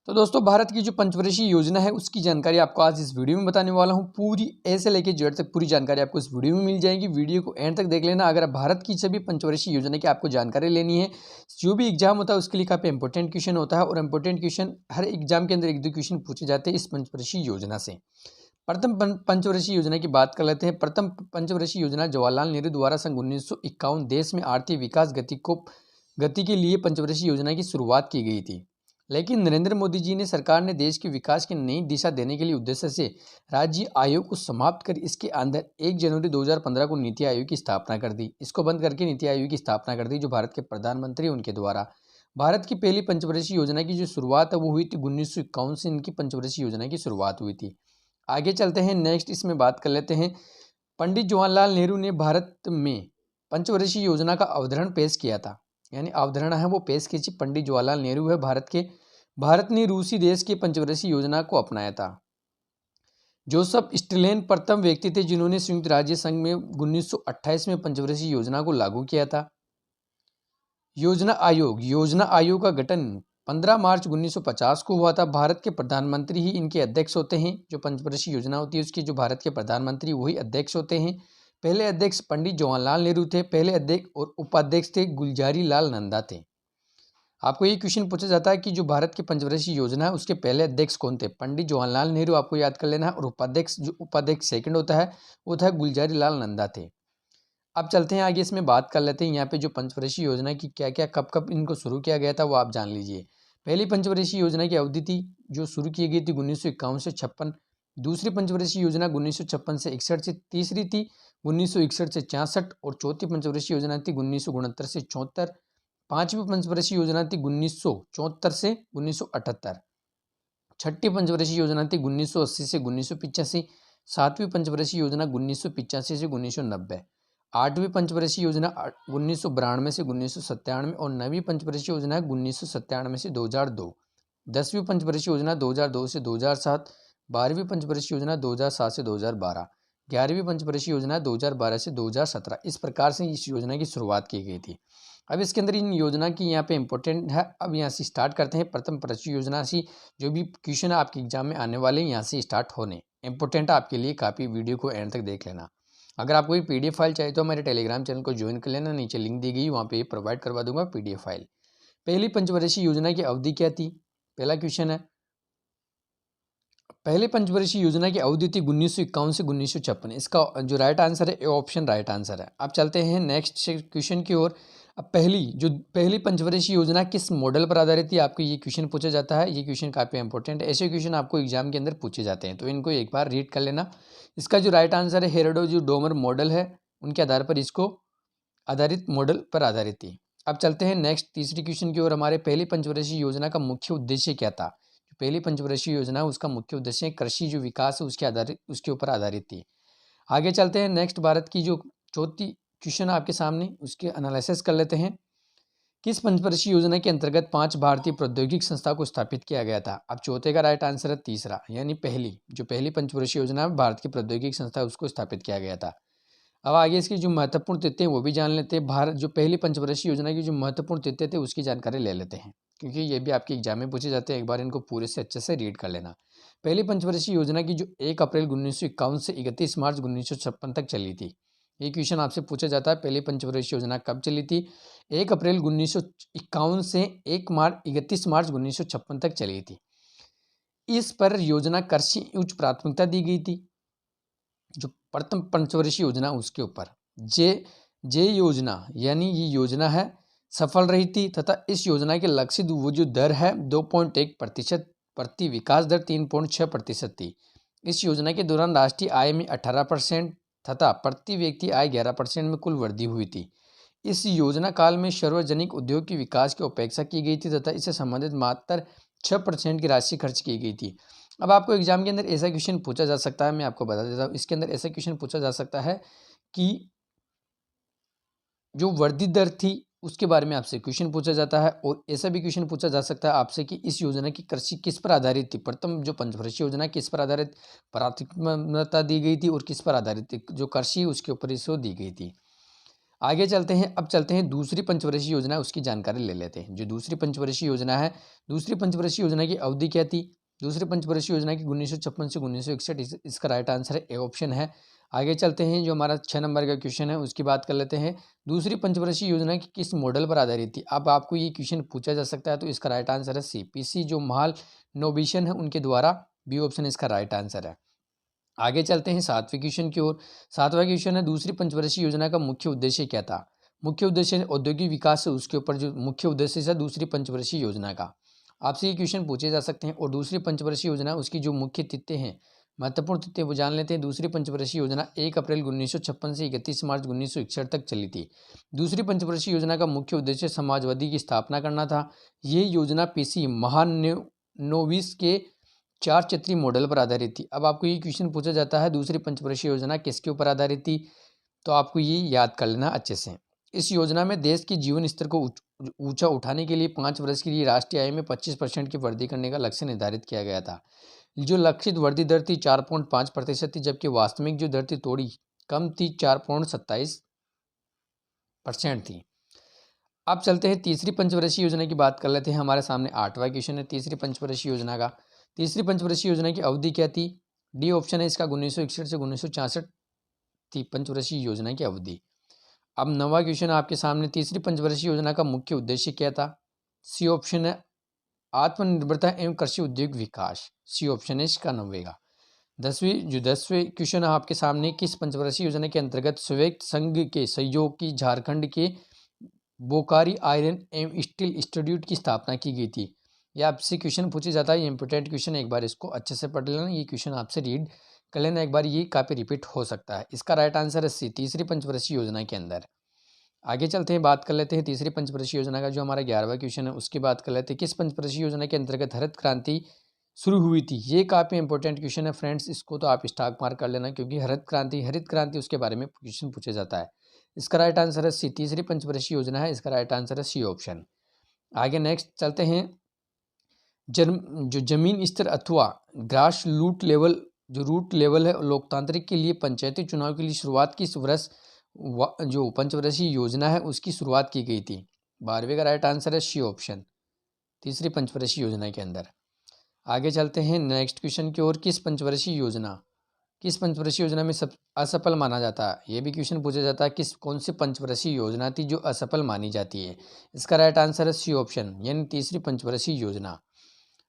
तो दोस्तों, भारत की जो पंचवर्षीय योजना है उसकी जानकारी आपको आज इस वीडियो में बताने वाला हूं। पूरी ए से लेकर जेड तक पूरी जानकारी आपको इस वीडियो में मिल जाएगी। वीडियो को एंड तक देख लेना। अगर भारत की सभी पंचवर्षीय योजना की आपको जानकारी लेनी है, जो भी एग्जाम होता है उसके लिए काफ़ी इंपॉर्टेंट क्वेश्चन होता है और इंपॉर्टेंट क्वेश्चन हर एग्जाम के अंदर 1-2 क्वेश्चन पूछे जाते हैं इस पंचवर्षीय योजना से। प्रथम पंचवर्षीय योजना की बात कर लेते हैं। प्रथम पंचवर्षीय योजना जवाहरलाल नेहरू द्वारा सन 1951 देश में आर्थिक विकास गति के लिए पंचवर्षीय योजना की शुरुआत की गई थी। लेकिन नरेंद्र मोदी जी ने सरकार ने देश के विकास की नई दिशा देने के लिए उद्देश्य से राज्य आयोग को समाप्त कर इसके अंदर 1 जनवरी 2015 को नीति आयोग की स्थापना कर दी। इसको बंद करके नीति आयोग की स्थापना कर दी, जो भारत के प्रधानमंत्री उनके द्वारा। भारत की पहली पंचवर्षीय योजना की जो शुरुआत है वो हुई थी 1951 से इनकी पंचवर्षीय योजना की शुरुआत हुई थी। आगे चलते हैं, नेक्स्ट इसमें बात कर लेते हैं। पंडित जवाहरलाल नेहरू ने भारत में पंचवर्षीय योजना का अवतरण पेश किया था, यानी अवधारणा है वो पेश की थी पंडित जवाहरलाल नेहरू है। भारत ने रूसी देश की पंचवर्षीय योजना को अपनाया था। जोसेफ स्टैलिन प्रथम व्यक्ति थे जिन्होंने संयुक्त राज्य संघ में 1928 में पंचवर्षीय योजना को लागू किया था। योजना आयोग का गठन 15 मार्च 1950 को हुआ था। भारत के प्रधानमंत्री ही इनके अध्यक्ष होते हैं। जो पंचवर्षीय योजना होती है उसकी जो भारत के प्रधानमंत्री वही अध्यक्ष होते हैं। पहले अध्यक्ष पंडित जवाहरलाल नेहरू थे, पहले अध्यक्ष और उपाध्यक्ष थे गुलजारी लाल नंदा थे। आपको ये क्वेश्चन पूछा जाता है कि जो भारत की पंचवर्षीय योजना है उसके पहले अध्यक्ष कौन थे? पंडित जवाहरलाल नेहरू, आपको याद कर लेना है। और उपाध्यक्ष सेकंड होता है वो था गुलजारी लाल नंदा थे। अब चलते हैं आगे, इसमें बात कर लेते हैं यहाँ पे जो पंचवर्षीय योजना की क्या क्या कब कब इनको शुरू किया गया था वो आप जान लीजिए। पहली पंचवर्षीय योजना की अवधि थी जो शुरू की गई थी 1951 से 56। दूसरी पंचवर्षीय योजना 1956 से 61 से, तीसरी थी 1961 से 66 और चौथी पंचवर्षीय योजना थी 1969 से 74। पांचवी पंचवर्षीय योजना थी 1974 से 1978। छठी पंचवर्षीय योजना थी 1980 से 1985। सातवीं पंचवर्षीय योजना 1985 से 1990। आठवीं पंचवर्षीय योजना 1992 से 1997 और नवीं पंचवर्षीय योजना 1997 से 2002। 10वीं पंचवर्षीय योजना 2002 से 2007। 12वीं पंचवर्षीय योजना 2007 से 2012। 11वीं पंचवर्षीय योजना 2012 से 2017। इस प्रकार से इस योजना की शुरुआत की गई थी। अब इसके अंदर इन योजना की यहाँ पे इंपॉर्टेंट है। अब यहाँ से स्टार्ट करते हैं। प्रथम पंचवर्षीय योजना से जो भी क्वेश्चन आपके एग्जाम में आने वाले हैं यहाँ से स्टार्ट होने इंपॉर्टेंट आपके लिए काफ़ी। वीडियो को एंड तक देख लेना। अगर आपको ये PDF फाइल चाहिए तो मेरे टेलीग्राम चैनल को ज्वाइन कर लेना, नीचे लिंक दी गई वहाँ पे प्रोवाइड करवा दूंगा PDF फाइल। पहली पंचवर्षीय योजना की अवधि क्या थी? पहला क्वेश्चन है, पहले पंचवर्षीय योजना की अवधि थी 1951 से 1956। इसका जो राइट आंसर है ऑप्शन राइट आंसर है। अब चलते हैं नेक्स्ट क्वेश्चन की ओर। अब पहली पंचवर्षीय योजना किस मॉडल पर आधारित थी? आपको ये क्वेश्चन पूछा जाता है। ये क्वेश्चन काफ़ी इंपॉर्टेंट है। ऐसे क्वेश्चन आपको एग्जाम के अंदर पूछे जाते हैं तो इनको एक बार रीड कर लेना। इसका जो राइट आंसर है हेरोडो जो डोमर मॉडल है उनके आधार पर इसको आधारित मॉडल पर आधारित थी। अब चलते हैं नेक्स्ट तीसरी क्वेश्चन की ओर। हमारे पहली पंचवर्षीय योजना का मुख्य उद्देश्य क्या था? पहली पंचवर्षीय योजना उसका मुख्य उद्देश्य कृषि जो विकास है उसके ऊपर आधारित थी। आगे चलते हैं नेक्स्ट, भारत की जो चौथी क्वेश्चन आपके सामने उसके एनालिसिस कर लेते हैं। किस पंचवर्षीय योजना के अंतर्गत 5 भारतीय प्रौद्योगिक संस्था को स्थापित किया गया था? अब चौथे का राइट आंसर है तीसरा, यानी पहली पंचवर्षीय योजना भारत की प्रौद्योगिक संस्था उसको स्थापित किया गया था। अब आगे इसकी जो महत्वपूर्ण तिथि है वो भी जान लेते हैं। भारत जो पहली पंचवर्षीय योजना की जो महत्वपूर्ण तिथि थे उसकी जानकारी ले लेते हैं, क्योंकि ये भी आपके एग्जाम में पूछे जाते हैं। एक बार इनको पूरे से अच्छे से रीड कर लेना। पहली पंचवर्षीय योजना की जो 1 अप्रैल 1951 से 31 मार्च 1956 तक चली थी। ये क्वेश्चन आपसे पूछा जाता है, पहली पंचवर्षीय योजना कब चली थी? 1 अप्रैल 1951 से 31 मार्च 1956 तक चली थी। इस पर योजना कृषि उच्च प्राथमिकता दी गई थी। जो प्रथम पंचवर्षीय योजना उसके ऊपर जे योजना, यानी ये योजना है सफल रही थी तथा इस योजना के लक्षित वो जो दर है 2.1% प्रति, विकास दर 3.6% थी। इस योजना के दौरान राष्ट्रीय आय में 18% तथा प्रति व्यक्ति आय 11% में कुल वृद्धि हुई थी। इस योजना काल में सार्वजनिक उद्योग के विकास की अपेक्षा की गई थी तथा इससे संबंधित मात्र 6% की राशि खर्च की गई थी। अब आपको एग्जाम के अंदर ऐसा क्वेश्चन पूछा जा सकता है, मैं आपको बता देता हूँ। इसके अंदर ऐसा क्वेश्चन पूछा जा सकता है कि जो वर्धित दर थी उसके बारे में आपसे क्वेश्चन पूछा जाता है, और ऐसा भी क्वेश्चन पूछा जा सकता है आपसे कि इस योजना की कृषि किस पर आधारित थी। प्रथम जो पंचवर्षीय योजना किस पर आधारित प्राथमिकता दी गई थी और किस पर आधारित थी, जो कृषि उसके ऊपर इसको दी गई थी। आगे चलते हैं, अब चलते हैं दूसरी पंचवर्षीय योजना, उसकी जानकारी ले लेते हैं। जो दूसरी पंचवर्षीय योजना है, दूसरी पंचवर्षीय योजना की अवधि क्या थी? दूसरी पंचवर्षीय योजना की 1956 से 1961, इसका राइट आंसर है ए ऑप्शन है। आगे चलते हैं, जो हमारा 6 नंबर का क्वेश्चन है उसकी बात कर लेते हैं। दूसरी पंचवर्षीय योजना की किस मॉडल पर आधारित थी? अब आपको ये क्वेश्चन पूछा जा सकता है, तो इसका राइट आंसर है सीपीसी, जो महाल नोबिशन है उनके द्वारा, बी ऑप्शन इसका राइट आंसर है। आगे चलते हैं 7वें क्वेश्चन की ओर। 7वां क्वेश्चन है, दूसरी पंचवर्षीय योजना का मुख्य उद्देश्य क्या था? मुख्य उद्देश्य औद्योगिक विकास है, उसके ऊपर जो मुख्य उद्देश्य है दूसरी पंचवर्षीय योजना का, आपसे ये क्वेश्चन पूछे जा सकते हैं। और दूसरी पंचवर्षीय योजना, उसकी जो मुख्य तिथि हैं, महत्वपूर्ण तिथि वो जान लेते हैं। दूसरी पंचवर्षीय योजना 1 अप्रैल 1956 से 31 मार्च 1961 तक चली थी। दूसरी पंचवर्षीय योजना का मुख्य उद्देश्य समाजवादी की स्थापना करना था। ये योजना पीसी महालनोबिस के 4 चक्रीय मॉडल पर आधारित थी। अब आपको ये क्वेश्चन पूछा जाता है, दूसरी पंचवर्षीय योजना किसके ऊपर आधारित थी? तो आपको ये याद कर लेना अच्छे से। इस योजना में देश के जीवन स्तर को ऊंचा उठाने के लिए 5 वर्ष के लिए राष्ट्रीय आय में 25% की वृद्धि करने का लक्ष्य निर्धारित किया गया था। जो लक्षित वृद्धि दर थी 4.5% थी, जबकि वास्तविक जो दर थी थोड़ी कम थी, 4.27% थी। अब चलते हैं तीसरी पंचवर्षीय योजना की बात कर लेते हैं। हमारे सामने 8वां क्वेश्चन है तीसरी पंचवर्षीय योजना का। तीसरी पंचवर्षीय योजना की अवधि क्या थी? डी ऑप्शन है इसका 1961 से 1966 थी पंचवर्षीय योजना की अवधि। अब 9वां क्वेश्चन आपके सामने, तीसरी पंचवर्षीय योजना का मुख्य उद्देश्य क्या था? सी ऑप्शन है आत्मनिर्भरता एवं कृषि उद्योग विकास, सी ऑप्शन है इसका 9वें का। 10वें क्वेश्चन आपके सामने, किस पंचवर्षीय योजना के अंतर्गत संयुक्त संघ के सहयोग की झारखंड के बोकारो आयरन एवं स्टील इंस्टीट्यूट की स्थापना की गई थी? ये आपसे क्वेश्चन पूछा जाता है, ये इंपॉर्टेंट क्वेश्चन, एक बार इसको अच्छे से पढ़ लेना। ये क्वेश्चन आपसे रीड कर लेना एक बार, ये काफ़ी रिपीट हो सकता है। इसका राइट आंसर है सी, तीसरी पंचवर्षीय योजना के अंदर। आगे चलते हैं, बात कर लेते हैं तीसरी पंचवर्षीय योजना का। जो हमारा 11वां क्वेश्चन है उसकी बात कर लेते हैं। किस पंचवर्षीय योजना के अंतर्गत हरित क्रांति शुरू हुई थी? ये काफ़ी इंपॉर्टेंट क्वेश्चन है फ्रेंड्स, इसको तो आप स्टार मार्क कर लेना, क्योंकि हरित क्रांति उसके बारे में क्वेश्चन पूछा जाता है। इसका राइट आंसर है सी, तीसरी पंचवर्षीय योजना है, इसका राइट आंसर है सी ऑप्शन। आगे नेक्स्ट चलते हैं, जो जमीन स्तर अथवा ग्रास रूट लेवल, जो रूट लेवल है लोकतांत्रिक के लिए पंचायती चुनाव के लिए शुरुआत किस वर्ष जो पंचवर्षीय योजना है उसकी शुरुआत की गई थी? 12वें का राइट आंसर है सी ऑप्शन, तीसरी पंचवर्षीय योजना के अंदर। आगे चलते हैं नेक्स्ट क्वेश्चन की ओर। किस पंचवर्षीय योजना में सब असफल माना जाता है? ये भी क्वेश्चन पूछा जाता है, कौन सी पंचवर्षीय योजना थी जो असफल मानी जाती है? इसका राइट आंसर है सी ऑप्शन, यानी तीसरी पंचवर्षीय योजना।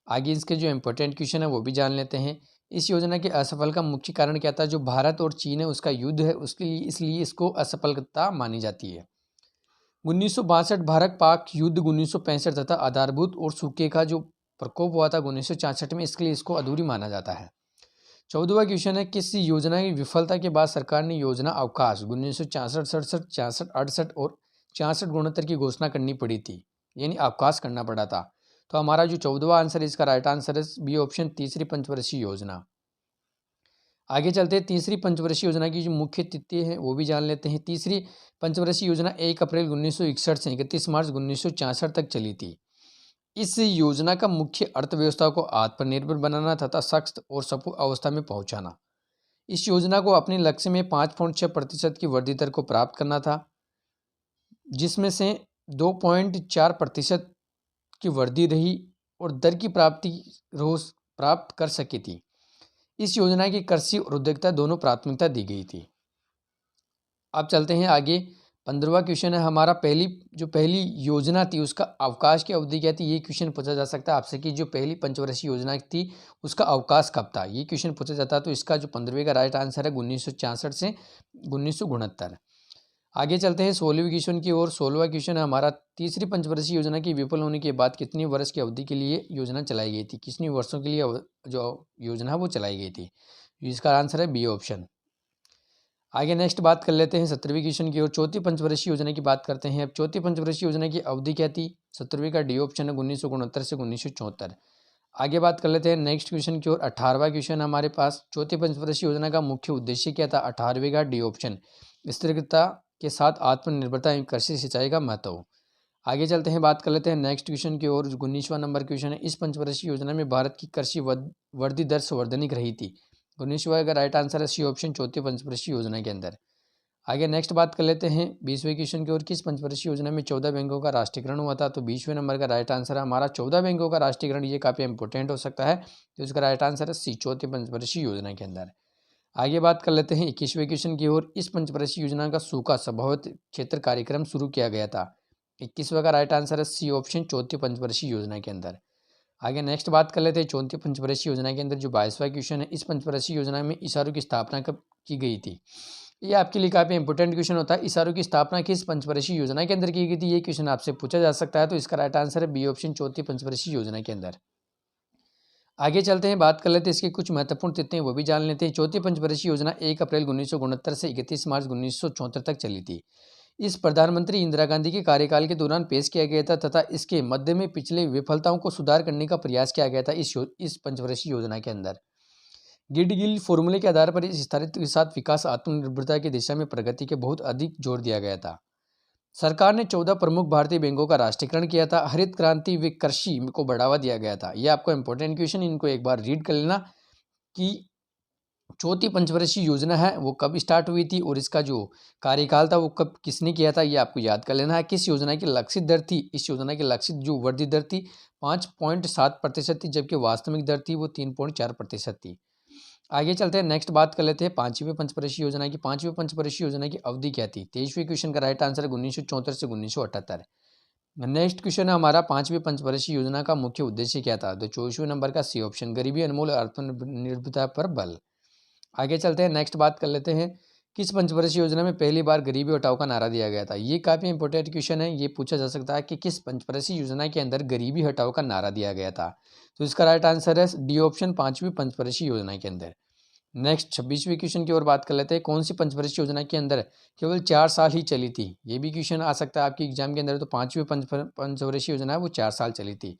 आगे इसके जो इंपॉर्टेंट क्वेश्चन है वो भी जान लेते हैं। इस योजना के असफल का मुख्य कारण क्या था? जो भारत और चीन है उसका युद्ध है, उसके लिए इसलिए इसको असफलता मानी जाती है। 1962 भारत पाक युद्ध, 1965 तथा आधारभूत और सूखे का जो प्रकोप हुआ था 1966 में, इसके लिए इसको अधूरी माना जाता है। 14वां क्वेश्चन है, किस योजना की विफलता के बाद सरकार ने योजना अवकाश 1966, 67, 66, 68 और 66 की घोषणा करनी पड़ी थी, यानी अवकाश करना पड़ा था? तो हमारा जो 14वां आंसर है इसका राइट आंसर है बी ऑप्शन, तीसरी पंचवर्षीय योजना। आगे चलते हैं, तीसरी पंचवर्षीय योजना की जो मुख्य तिथि है वो भी जान लेते हैं। तीसरी पंचवर्षीय योजना 1 अप्रैल 1961 से 31 मार्च 1966 तक चली थी। इस योजना का मुख्य अर्थव्यवस्था को आत्मनिर्भर बनाना तथा सख्त और सपूर्ण अवस्था में पहुंचाना। इस योजना को अपने लक्ष्य में 5.6% की वृद्धि दर को प्राप्त करना था, जिसमें से 2.4% की वृद्धि रही और दर की प्राप्ति रोज प्राप्त कर सकी थी। इस योजना की कृषि और उद्योगिता दोनों प्राथमिकता दी गई थी। अब चलते हैं आगे, 15वां क्वेश्चन है हमारा, पहली योजना थी उसका अवकाश की अवधि क्या थी? ये क्वेश्चन पूछा जा सकता है आपसे कि जो पहली पंचवर्षीय योजना थी उसका अवकाश कब था? ये क्वेश्चन पूछा जाता है, तो इसका जो 15वें का राइट आंसर है 1966 से 1969। आगे चलते हैं 16वें क्वेश्चन की ओर। 16वां क्वेश्चन है हमारा, तीसरी पंचवर्षीय योजना की विफल होने के बाद कितनी वर्ष की अवधि के लिए योजना चलाई गई थी? कितनी वर्षों के लिए जो योजना है वो चलाई गई थी? इसका आंसर है बी ऑप्शन। आगे नेक्स्ट बात कर लेते हैं 17वें क्वेश्चन की ओर। चौथी पंचवर्षीय योजना की बात करते हैं। अब चौथी पंचवर्षीय योजना की अवधि क्या थी? 17वें का डी ऑप्शन है 1969 से 1974। आगे बात कर लेते हैं नेक्स्ट क्वेश्चन की ओर। 18वां क्वेश्चन हमारे पास, चौथी पंचवर्षीय योजना का मुख्य उद्देश्य क्या था? 18वें का डी ऑप्शन, स्थिरता के साथ आत्मनिर्भरता एवं कृषि सिंचाई का महत्व। आगे चलते हैं, बात कर लेते हैं नेक्स्ट क्वेश्चन की ओर। 19वां नंबर क्वेश्चन है, इस पंचवर्षीय योजना में भारत की कृषि वृद्धि दर संवर्धनिक रही थी? 19वां का राइट आंसर है सी ऑप्शन, चौथी पंचवर्षीय योजना के अंदर। आगे नेक्स्ट बात कर लेते हैं 20वें क्वेश्चन की ओर। किस पंचवर्षीय योजना में 14 बैंकों का राष्ट्रीयकरण हुआ था? तो 20वें नंबर का राइट आंसर है हमारा 14 बैंकों का राष्ट्रीयकरण। ये काफ़ी इंपॉर्टेंट हो सकता है, तो इसका राइट आंसर है सी, चौथी पंचवर्षीय योजना के अंदर। आगे बात कर लेते हैं 21वें क्वेश्चन की ओर। इस पंचवर्षीय योजना का सूखा संभावित क्षेत्र कार्यक्रम शुरू किया गया था। 21वें का राइट आंसर है सी ऑप्शन, चौथी पंचवर्षीय योजना के अंदर। आगे नेक्स्ट बात कर लेते हैं चौथी पंचवर्षीय योजना के अंदर जो 22वां क्वेश्चन है। इस पंचवर्षीय योजना में इसारो की स्थापना कब की गई थी? ये आपके लिए काफ़ी इंपॉर्टेंट क्वेश्चन होता है। इसारो की स्थापना किस पंचवर्षीय योजना के अंदर की गई थी? ये क्वेश्चन आपसे पूछा जा सकता है, तो इसका राइट आंसर है बी ऑप्शन, चौथी पंचवर्षीय योजना के अंदर। आगे चलते हैं, बात कर लेते हैं इसकी कुछ महत्वपूर्ण तिथियां वो भी जान लेते हैं। चौथी पंचवर्षीय योजना 1 अप्रैल 1969 से 31 मार्च 1974 तक चली थी। इस प्रधानमंत्री इंदिरा गांधी के कार्यकाल के दौरान पेश किया गया था तथा इसके मध्य में पिछले विफलताओं को सुधार करने का प्रयास किया गया था इस पंचवर्षीय योजना के अंदर। गिल्ड गिल्ड फॉर्मूले के आधार पर इस स्थायित्व के साथ विकास आत्मनिर्भरता की दिशा में प्रगति के बहुत अधिक जोर दिया गया था। सरकार ने 14 प्रमुख भारतीय बैंकों का राष्ट्रीयकरण किया था। हरित क्रांति व कृषि को बढ़ावा दिया गया था। ये आपको इंपॉर्टेंट क्वेश्चन, इनको एक बार रीड कर लेना कि चौथी पंचवर्षीय योजना है वो कब स्टार्ट हुई थी और इसका जो कार्यकाल था वो कब किसने किया था, ये आपको याद कर लेना है। किस योजना की लक्षित दर थी? इस योजना की लक्षित जो वर्धित दर थी 5.7% थी, जबकि वास्तविक दर थी वो 3.4% थी। आगे चलते हैं, नेक्स्ट बात कर लेते हैं पांचवी पंचवर्षीय योजना की। पांचवी पंचवर्षीय योजना की अवधि क्या थी? 23वें क्वेश्चन का राइट आंसर है 1974 से 1978। नेक्स्ट क्वेश्चन है हमारा पांचवी पंचवर्षीय योजना का मुख्य उद्देश्य क्या था? तो 24वें नंबर का सी ऑप्शन, गरीबी उन्मूलन और आत्मनिर्भरता पर बल। आगे चलते हैं, नेक्स्ट बात कर लेते हैं किस पंचवर्षीय योजना में पहली बार गरीबी हटाओ का नारा दिया गया था? ये काफ़ी इंपॉर्टेंट क्वेश्चन है, ये पूछा जा सकता है कि किस पंचवर्षीय योजना के अंदर गरीबी हटाओ का नारा दिया गया था? तो इसका राइट आंसर है डी ऑप्शन, पांचवी पंचवर्षीय योजना के अंदर। नेक्स्ट 26वें क्वेश्चन की ओर बात कर लेते हैं। कौन सी पंचवर्षीय योजना के अंदर केवल 4 साल ही चली थी? ये भी क्वेश्चन आ सकता है आपकी एग्जाम के अंदर। तो पांचवी पंचवर्षीय योजना है वो 4 साल चली थी।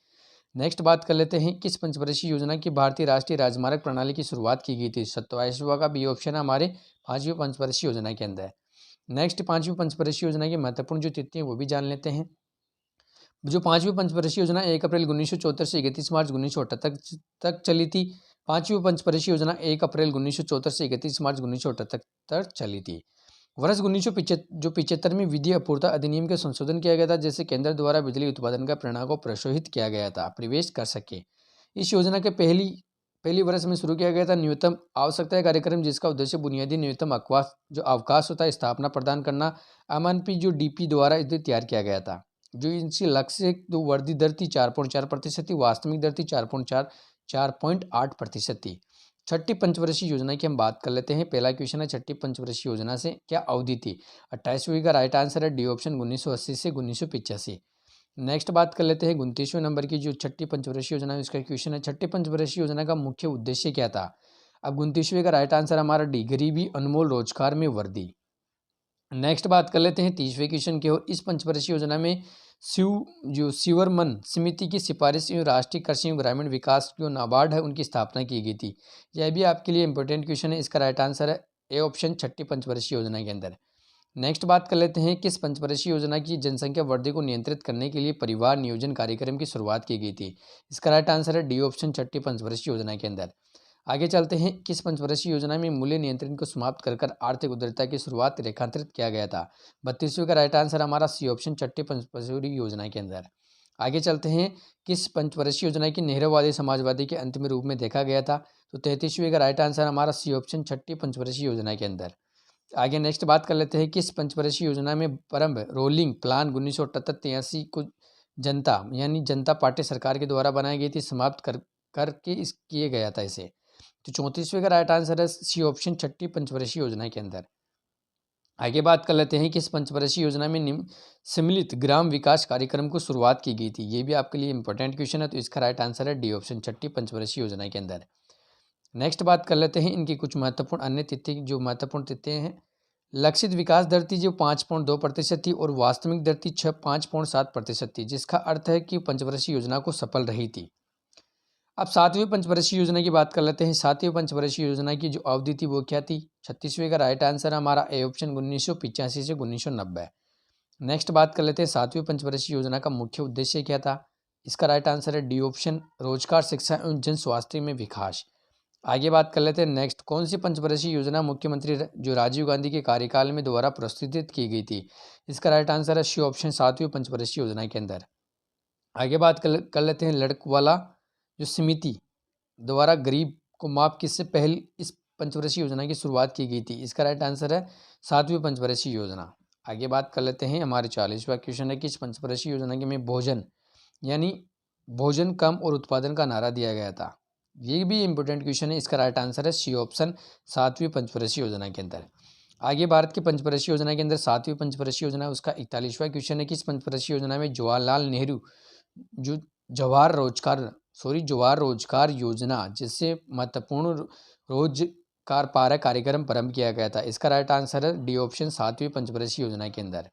नेक्स्ट बात कर लेते हैं किस पंचवर्षीय योजना की भारतीय राष्ट्रीय राजमार्ग प्रणाली की शुरुआत की गई थी? 27वां का बी ऑप्शन है हमारे पांचवी पंचवर्षीय योजना के अंदर। नेक्स्ट पांचवी पंचवर्षीय योजना की महत्वपूर्ण जो तिथि है वो भी जान लेते हैं। जो पांचवी पंचवर्षीय योजना 1 अप्रैल 1974 से 31 मार्च 1978 तक चली थी। पांचवी पंचवर्षीय योजना 1 अप्रैल 1974 से 31 मार्च 1978 तक चली थी। वर्ष 1975 विधि अपूर्णता अधिनियम के संशोधन किया गया था, जैसे केंद्र द्वारा बिजली उत्पादन का प्रेरणा को प्रोत्साहित किया गया था, प्रवेश कर सके। इस योजना के पहली वर्ष में शुरू किया गया था न्यूनतम आवश्यकता कार्यक्रम, जिसका उद्देश्य बुनियादी न्यूनतम अवकाश होता है स्थापना प्रदान करना। एमएनपी जो डीपी द्वारा इसे तैयार किया गया था। जो इनकी लक्ष्य जो वर्धित दर थी 4.4% थी, वास्तविक दर थी 4.8% थी। छठी पंचवर्षीय योजना की हम बात कर लेते हैं। पहला क्वेश्चन है छठी पंचवर्षीय योजना से क्या अवधि थी? 28वीं का राइट आंसर है डी ऑप्शन, 1980 से 1985। नेक्स्ट बात कर लेते हैं 29वें नंबर की जो छठी पंचवर्षीय योजना है उसका क्वेश्चन है छठी पंचवर्षीय योजना का मुख्य उद्देश्य क्या था? अब 29वें का राइट आंसर हमारा डी, गरीबी उन्मूलन रोजगार में वृद्धि। नेक्स्ट बात कर लेते हैं 30वें क्वेश्चन की ओर। इस पंचवर्षीय योजना में शिवरमन समिति की सिफारिश एवं राष्ट्रीय कृषि एवं ग्रामीण विकास जो नाबार्ड है उनकी स्थापना की गई थी। यह भी आपके लिए इंपॉर्टेंट क्वेश्चन है, इसका राइट आंसर है ए ऑप्शन, छठी पंचवर्षीय योजना के अंदर। नेक्स्ट बात कर लेते हैं किस पंचवर्षीय योजना की जनसंख्या वृद्धि को नियंत्रित करने के लिए परिवार नियोजन कार्यक्रम की शुरुआत की गई थी? इसका राइट आंसर है डी ऑप्शन, छठी पंचवर्षीय योजना के अंदर। आगे चलते हैं किस पंचवर्षीय योजना में मूल्य नियंत्रण को समाप्त कर आर्थिक उदारता की शुरुआत रेखांतरित किया गया था? 32वें का राइट आंसर हमारा सी ऑप्शन, छठी पंचवर्षीय योजना के अंदर। आगे चलते हैं किस पंचवर्षीय योजना की नेहरूवादी समाजवादी के अंतिम रूप में देखा गया था? तो 33वें का राइट आंसर हमारा सी ऑप्शन, छठी पंचवर्षीय योजना के अंदर। आगे नेक्स्ट बात कर लेते हैं किस पंचवर्षीय योजना में प्रारंभ रोलिंग प्लान 1978-83 को जनता पार्टी सरकार के द्वारा बनाई गई थी, समाप्त करके इस किए गया था इसे। तो 34वें का राइट आंसर है सी ऑप्शन, छठी पंचवर्षीय योजना के अंदर। आगे बात कर लेते हैं किस पंचवर्षीय योजना में सम्मिलित ग्राम विकास कार्यक्रम को शुरुआत की गई थी? ये भी आपके लिए इंपॉर्टेंट क्वेश्चन है, तो इसका राइट आंसर है डी ऑप्शन, छठी पंचवर्षीय योजना के अंदर। नेक्स्ट बात कर लेते हैं इनकी कुछ महत्वपूर्ण अन्य तिथि, जो महत्वपूर्ण तिथियां हैं। लक्षित विकास दर थी जो 5.2% थी और वास्तविक दर थी 5.7% थी, जिसका अर्थ है कि पंचवर्षीय योजना को सफल रही थी। अब सातवीं पंचवर्षीय योजना की बात कर लेते हैं। सातवीं पंचवर्षीय योजना की जो अवधि थी वो क्या थी? 36वें का राइट आंसर हमारा ए ऑप्शन, 1985 से 1990। नेक्स्ट बात कर लेते हैं सातवीं पंचवर्षीय योजना का मुख्य उद्देश्य क्या था? इसका राइट आंसर है डी ऑप्शन, रोजगार शिक्षा एवं जन स्वास्थ्य में विकास। आगे बात कर लेते हैं नेक्स्ट, कौन सी पंचवर्षीय योजना मुख्यमंत्री जो राजीव गांधी के कार्यकाल में द्वारा प्रस्तुत की गई थी? इसका राइट आंसर है सी ऑप्शन, 7वीं पंचवर्षीय योजना के अंदर। आगे बात कर लेते हैं लड़कवाला जो समिति द्वारा गरीब को माफ किससे पहल इस पंचवर्षीय योजना की शुरुआत की गई थी? इसका राइट आंसर है 7वीं पंचवर्षीय योजना। आगे बात कर लेते हैं हमारे 40वां क्वेश्चन है कि इस पंचवर्षीय योजना के में भोजन यानी भोजन कम और उत्पादन का नारा दिया गया था। ये भी इंपॉर्टेंट क्वेश्चन है, इसका राइट आंसर है सी ऑप्शन, 7वीं पंचवर्षीय योजना के अंदर। आगे भारत की पंचवर्षीय योजना के अंदर 7वीं पंचवर्षीय योजना है, उसका 41वां क्वेश्चन है कि इस पंचवर्षीय योजना में जवाहरलाल नेहरू जो जवाहर रोजगार योजना जिससे महत्वपूर्ण रोजगार पारक कार्यक्रम प्रारंभ किया गया था। इसका राइट आंसर है डी ऑप्शन, 7वीं पंचवर्षीय योजना के अंदर।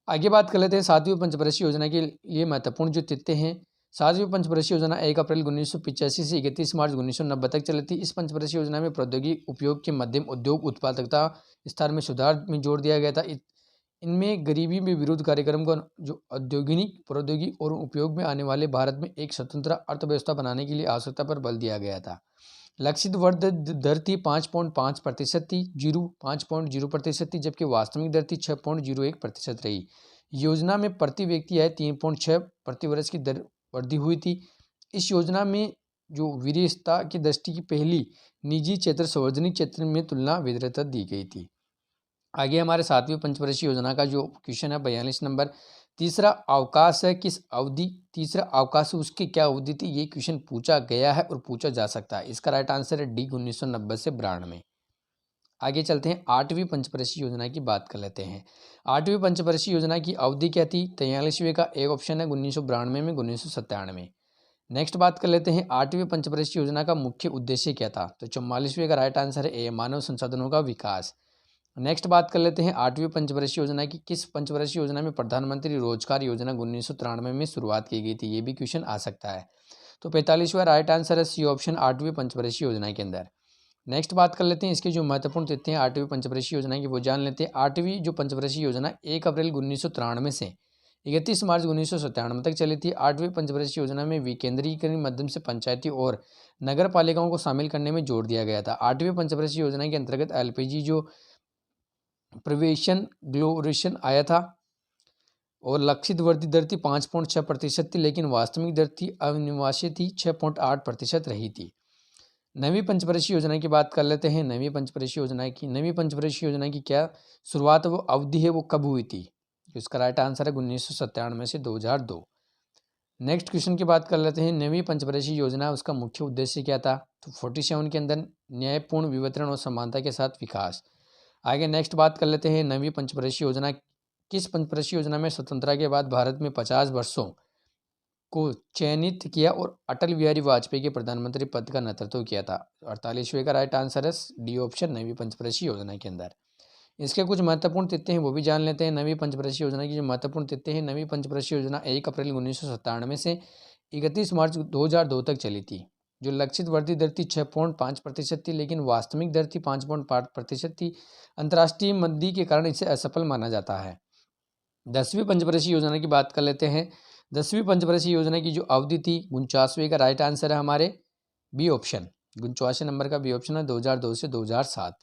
आगे बात कर लेते हैं 7वीं पंचवर्षीय योजना के लिए महत्वपूर्ण जो तिथि हैं। 7वीं पंचवर्षीय योजना 1 अप्रैल 1985 से 31 मार्च 1990 तक चली थी। इस पंचवर्षीय योजना में प्रौद्योगिकी उपयोग के मध्यम उद्योग उत्पादकता स्तर में सुधार में जोर दिया गया था। इनमें गरीबी में विरोध कार्यक्रम को जो औद्योगिक प्रौद्योगिकी और उपयोग में आने वाले भारत में एक स्वतंत्र अर्थव्यवस्था बनाने के लिए आवश्यकता पर बल दिया गया था। लक्षित वृद्धि दर थी 5.5% थी, 5.0% थी, जबकि वास्तविक दर थी 6.01% रही। योजना में प्रति व्यक्ति आय 3.6 प्रति वर्ष की दर वृद्धि हुई थी। इस योजना में जो विशेषता की दृष्टि की पहली निजी क्षेत्र सार्वजनिक क्षेत्र में तुलना वरीयता दी गई थी। आगे हमारे 7वीं पंचवर्षीय योजना का जो क्वेश्चन है 42 नंबर, तीसरा अवकाश है किस अवधि, तीसरा अवकाश उसकी क्या अवधि थी? ये क्वेश्चन पूछा गया है और पूछा जा सकता है। इसका राइट आंसर है डी, 1990 से 92। आगे चलते हैं 8वीं पंचवर्षीय योजना की बात कर लेते हैं। 8वीं पंचवर्षीय योजना की अवधि क्या थी? 43वें का एक ऑप्शन है 1992 में 1997। नेक्स्ट बात कर लेते हैं 8वीं पंचवर्षीय योजना का मुख्य उद्देश्य क्या था? तो 44वें का राइट आंसर है ए, मानव संसाधनों का विकास। नेक्स्ट बात कर लेते हैं 8वीं पंचवर्षीय योजना की, किस पंचवर्षीय योजना में प्रधानमंत्री रोजगार योजना 1993 में शुरुआत की गई थी? ये भी क्वेश्चन आ सकता है। तो 45वां राइट आंसर है सी ऑप्शन, 8वीं पंचवर्षीय योजना के अंदर। नेक्स्ट बात कर लेते हैं इसके जो महत्वपूर्ण तिथि हैं 8वीं पंचवर्षीय योजना की, वो जान लेते हैं। 8वीं जो पंचवर्षीय योजना 1 अप्रैल 1993 से 31 मार्च 1997 तक चली थी। 8वीं पंचवर्षीय योजना में विकेंद्रीकरण माध्यम से पंचायती और नगर पालिकाओं को शामिल करने में जोर दिया गया था। 8वीं पंचवर्षीय योजना के अंतर्गत एलपीजी जो प्रवेशन ग्लोरेशन आया था और लक्षित वृद्धि दर थी 5.6% थी, लेकिन वास्तविक दर थी अनिवार्य थी 6.8% रही थी। नवीं पंचवर्षीय योजना की बात कर लेते हैं। नवीं पंचवर्षीय योजना की क्या शुरुआत वो अवधि है वो कब हुई थी? इसका राइट आंसर है 1997 से 2002। नेक्स्ट क्वेश्चन की बात कर लेते हैं। नवीं पंचवर्षीय योजना उसका मुख्य उद्देश्य क्या था? तो 47 के अंदर न्यायपूर्ण वितरण और समानता के साथ विकास। आगे नेक्स्ट बात कर लेते हैं नवीं पंचवर्षीय योजना, किस पंचवर्षीय योजना में स्वतंत्रता के बाद भारत में 50 वर्षों को चयनित किया और अटल बिहारी वाजपेयी के प्रधानमंत्री पद का नेतृत्व किया था? 48वें का राइट आंसर है डी ऑप्शन, नवीं पंचवर्षीय योजना के अंदर। इसके कुछ महत्वपूर्ण तिथि हैं वो भी जान लेते हैं। नवीं पंचवर्षीय योजना की जो महत्वपूर्ण तिथि है, नवीं पंचवर्षीय योजना 1 अप्रैल 1997 से 31 मार्च 2002 तक चली थी। जो लक्षित वृद्धि दर थी 6.5% थी, लेकिन वास्तविक दर थी 5.5% थी। अंतर्राष्ट्रीय मंदी के कारण इसे असफल माना जाता है। 10वीं पंचवर्षीय योजना की बात कर लेते हैं। 10वीं पंचवर्षीय योजना की जो अवधि थी 49वें का राइट आंसर है हमारे बी ऑप्शन, 49 नंबर का बी ऑप्शन है 2002 से 2007।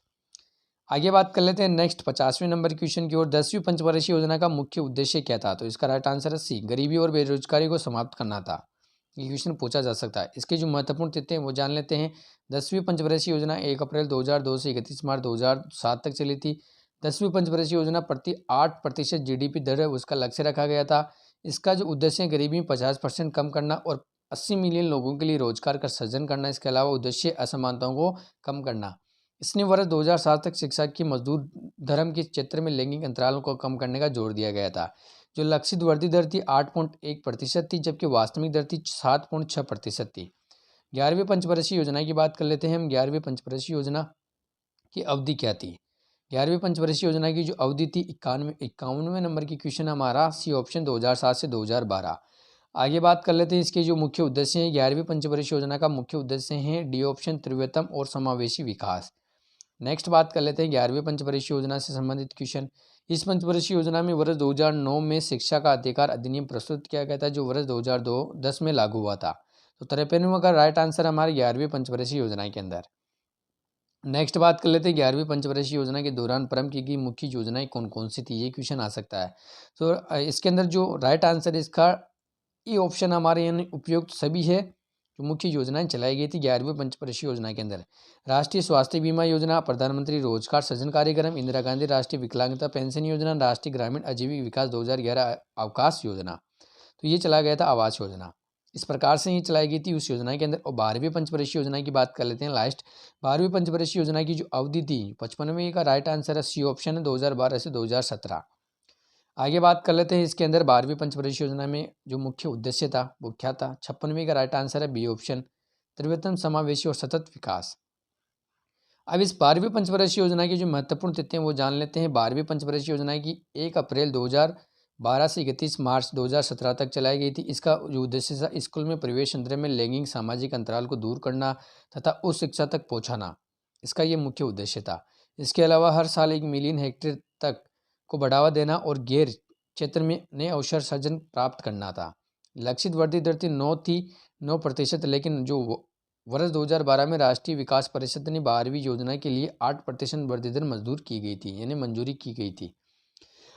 आगे बात कर लेते हैं नेक्स्ट 50वें नंबर क्वेश्चन की ओर। 10वीं पंचवर्षीय योजना का मुख्य उद्देश्य क्या था? तो इसका राइट आंसर है सी, गरीबी और बेरोजगारी को समाप्त करना था। ये क्वेश्चन पूछा जा सकता है। इसके जो महत्वपूर्ण तिथि हैं वो जान लेते हैं। 10वीं पंचवर्षीय योजना 1 अप्रैल 2002 से 31 मार्च 2007 तक चली थी। 10वीं पंचवर्षीय योजना प्रति 8% जीडीपी दर है उसका लक्ष्य रखा गया था। इसका जो उद्देश्य है गरीबी में 50% कम करना और 80 मिलियन लोगों के लिए रोजगार का सृजन करना। इसके अलावा उद्देश्य असमानताओं को कम करना। इसने वर्ष 2007 तक शिक्षा की मजदूर धर्म के क्षेत्र में लैंगिक अंतरालों को कम करने का जोर दिया गया था। जो लक्षित वृद्धि दर थी 8.1% थी, जबकि वास्तविक दर थी 7.6% थी। 11वीं पंचवर्षीय योजना की बात कर लेते हैं हम। 11वीं पंचवर्षीय योजना की अवधि क्या थी? 11वीं पंचवर्षीय योजना की जो अवधि थी 51वें नंबर की क्वेश्चन हमारा सी ऑप्शन, 2007 से 2012। आगे बात कर लेते हैं इसके जो मुख्य उद्देश्य हैं। 11वीं पंचवर्षीय योजना का मुख्य उद्देश्य है डी ऑप्शन, त्रिवतम और समावेशी विकास। नेक्स्ट बात कर लेते हैं 11वीं पंचवर्षीय योजना से संबंधित क्वेश्चन। इस पंचवर्षीय योजना में वर्ष 2009 में शिक्षा का अधिकार अधिनियम प्रस्तुत किया गया था, जो वर्ष 2010 में लागू हुआ था। तो 53वां का राइट आंसर हमारे 11वीं पंचवर्षीय योजना के अंदर। नेक्स्ट बात कर लेते हैं 11वीं पंचवर्षीय योजना के दौरान प्रारंभ की गई मुख्य योजनाएं कौन कौन सी थी, ये क्वेश्चन आ सकता है। तो इसके अंदर जो राइट आंसर है इसका ये ऑप्शन हमारे यानी उपयुक्त सभी है। जो मुख्य योजनाएं चलाई गई थी 11वीं पंचवर्षीय योजना के अंदर, राष्ट्रीय स्वास्थ्य बीमा योजना, प्रधानमंत्री रोजगार सृजन कार्यक्रम, इंदिरा गांधी राष्ट्रीय विकलांगता पेंशन योजना, राष्ट्रीय ग्रामीण आजीविका विकास 2011 अवकाश योजना, तो ये चला गया था आवास योजना। इस प्रकार से ये चलाई गई थी उस योजना के अंदर। और 12वीं पंचवर्षीय योजना की बात कर लेते हैं लास्ट। 12वीं पंचवर्षीय योजना की जो अवधि थी 55वें का राइट आंसर है सी ऑप्शन है, 2012 से 2017। आगे बात कर लेते हैं इसके अंदर 12वीं पंचवर्षीय योजना में जो मुख्य उद्देश्य था वो क्या था। 56वें का राइट आंसर है बी ऑप्शन, त्रिवतन समावेशी और सतत विकास। अब इस 12वीं पंचवर्षीय योजना की जो महत्वपूर्ण तिथियां वो जान लेते हैं। 12वीं पंचवर्षीय योजना की 1 अप्रैल 2012 से 31 मार्च 2017 तक चलाई गई थी। इसका जो उद्देश्य था स्कूल में प्रवेश संदर्भ में लैंगिक सामाजिक अंतराल को दूर करना तथा उच्च शिक्षा तक पहुंचाना, इसका ये मुख्य उद्देश्य था। इसके अलावा हर साल 1 मिलियन हेक्टेयर तक को बढ़ावा देना और गैर क्षेत्र में नए अवसर सृजन प्राप्त करना था। लक्षित वृद्धि दर थी 9%, लेकिन जो वर्ष 2012 में राष्ट्रीय विकास परिषद ने 12वीं योजना के लिए 8% वृद्धि दर मंजूर की गई थी, यानी मंजूरी की गई थी।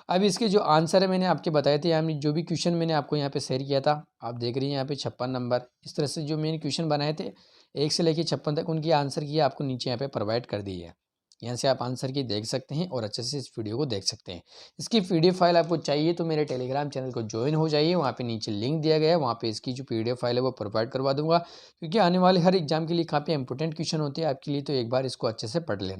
अब इसके जो आंसर है मैंने आपके बताए थे, यानी जो भी क्वेश्चन मैंने आपको यहाँ पे शेयर किया था आप देख रही हैं यहाँ पे 56 नंबर। इस तरह से जो मैंने क्वेश्चन बनाए थे 1 से लेकर 56 तक, उनकी आंसर की आपको नीचे यहाँ पे प्रोवाइड कर दी है। यहाँ से आप आंसर की देख सकते हैं और अच्छे से इस वीडियो को देख सकते हैं। इसकी PDF फाइल आपको चाहिए तो मेरे टेलीग्राम चैनल को ज्वाइन हो जाइए, वहाँ पे नीचे लिंक दिया गया है, वहाँ पे इसकी जो PDF फाइल है वो प्रोवाइड करवा दूंगा, क्योंकि आने वाले हर एग्जाम के लिए काफ़ी इंपॉर्टेंट क्वेश्चन होते हैं आपके लिए, तो एक बार इसको अच्छे से पढ़ लेना।